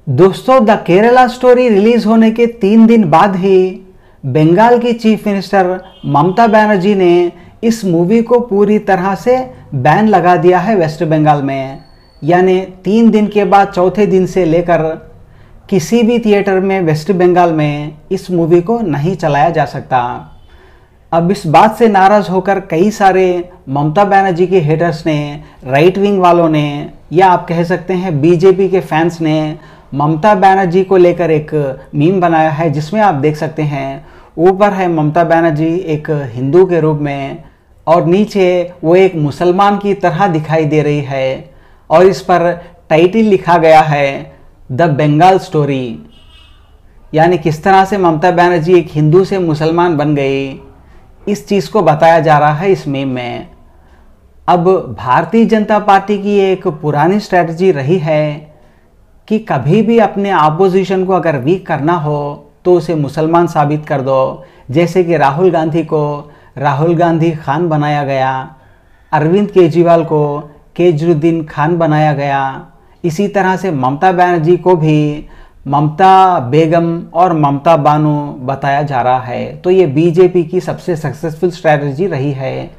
दोस्तों, the Kerala story release होने के 3 दिन बाद ही बंगाल की चीफ मिनिस्टर ममता बनर्जी ने इस मूवी को पूरी तरह से बैन लगा दिया है वेस्ट बंगाल में। यानी 3 दिन के बाद चौथे दिन से लेकर किसी भी थिएटर में वेस्ट बंगाल में इस मूवी को नहीं चलाया जा सकता। अब इस बात से नाराज़ होकर कई सारे ममता बनर्जी के हेटर्स ने, राइट विंग वालों ने, या आप कह सकते हैं बीजेपी के फैंस ने ममता बनर्जी को लेकर एक मीम बनाया है, जिसमें आप देख सकते हैं ऊपर है ममता बनर्जी एक हिंदू के रूप में और नीचे वो एक मुसलमान की तरह दिखाई दे रही है और इस पर टाइटल लिखा गया है द बंगाल स्टोरी। यानी किस तरह से ममता बनर्जी एक हिंदू से मुसलमान बन गई, इस चीज़ को बताया जा रहा है इस मीम में। अब भारतीय जनता पार्टी की एक पुरानी स्ट्रैटेजी रही है कि कभी भी अपने अपोजिशन को अगर वीक करना हो तो उसे मुसलमान साबित कर दो। जैसे कि राहुल गांधी को राहुल गांधी खान बनाया गया, अरविंद केजरीवाल को केजरुद्दीन खान बनाया गया, इसी तरह से ममता बनर्जी को भी ममता बेगम और ममता बानो बताया जा रहा है। तो ये बीजेपी की सबसे सक्सेसफुल स्ट्रैटेजी रही है।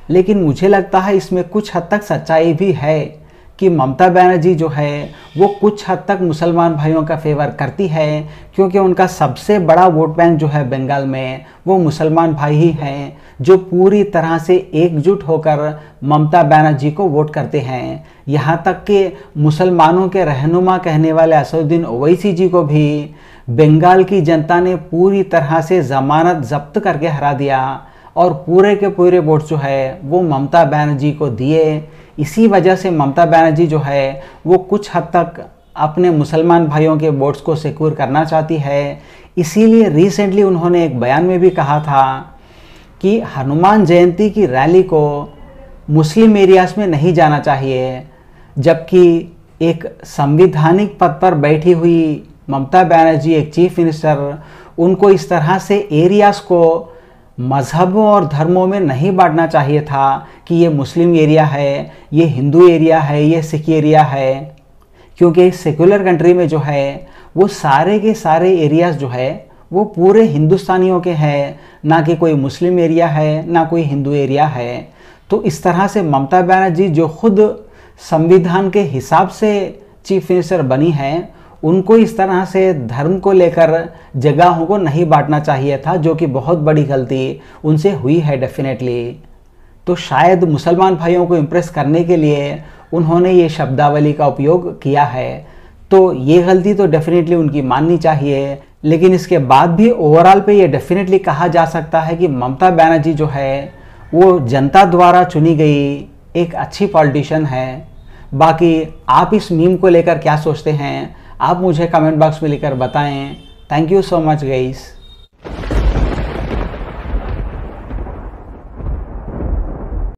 लेकिन मुझे लगता है इसमें कुछ हद तक सच्चाई भी है कि ममता बनर्जी जो है वो कुछ हद तक मुसलमान भाइयों का फेवर करती है, क्योंकि उनका सबसे बड़ा वोट बैंक जो है बंगाल में वो मुसलमान भाई ही हैं, जो पूरी तरह से एकजुट होकर ममता बनर्जी को वोट करते हैं। यहाँ तक कि मुसलमानों के रहनुमा कहने वाले असदुद्दीन ओवैसी जी को भी बंगाल की जनता ने पूरी तरह से ज़मानत जब्त करके हरा दिया और पूरे के पूरे वोट जो है वो ममता बनर्जी को दिए। इसी वजह से ममता बनर्जी जो है वो कुछ हद तक अपने मुसलमान भाइयों के वोट्स को सिक्योर करना चाहती है। इसीलिए रिसेंटली उन्होंने एक बयान में भी कहा था कि हनुमान जयंती की रैली को मुस्लिम एरियाज में नहीं जाना चाहिए, जबकि एक संवैधानिक पद पर बैठी हुई ममता बनर्जी एक चीफ मिनिस्टर, उनको इस तरह से एरियाज को मज़हबों और धर्मों में नहीं बांटना चाहिए था कि ये मुस्लिम एरिया है, ये हिंदू एरिया है, ये सिख एरिया है। क्योंकि सेकुलर कंट्री में जो है वो सारे के सारे एरियाज़ जो है वो पूरे हिंदुस्तानियों के हैं, ना कि कोई मुस्लिम एरिया है ना कोई हिंदू एरिया है। तो इस तरह से ममता बनर्जी जो खुद संविधान के हिसाब से चीफ मिनिस्टर बनी हैं, उनको इस तरह से धर्म को लेकर जगहों को नहीं बांटना चाहिए था, जो कि बहुत बड़ी गलती उनसे हुई है डेफिनेटली। तो शायद मुसलमान भाइयों को इम्प्रेस करने के लिए उन्होंने ये शब्दावली का उपयोग किया है। तो ये गलती तो डेफिनेटली उनकी माननी चाहिए। लेकिन इसके बाद भी ओवरऑल पे ये डेफिनेटली कहा जा सकता है कि ममता बनर्जी जो है वो जनता द्वारा चुनी गई एक अच्छी पॉलिटिशियन है। बाकी आप इस मीम को लेकर क्या सोचते हैं, आप मुझे कमेंट बॉक्स में लिखकर बताएं। Thank you so much guys.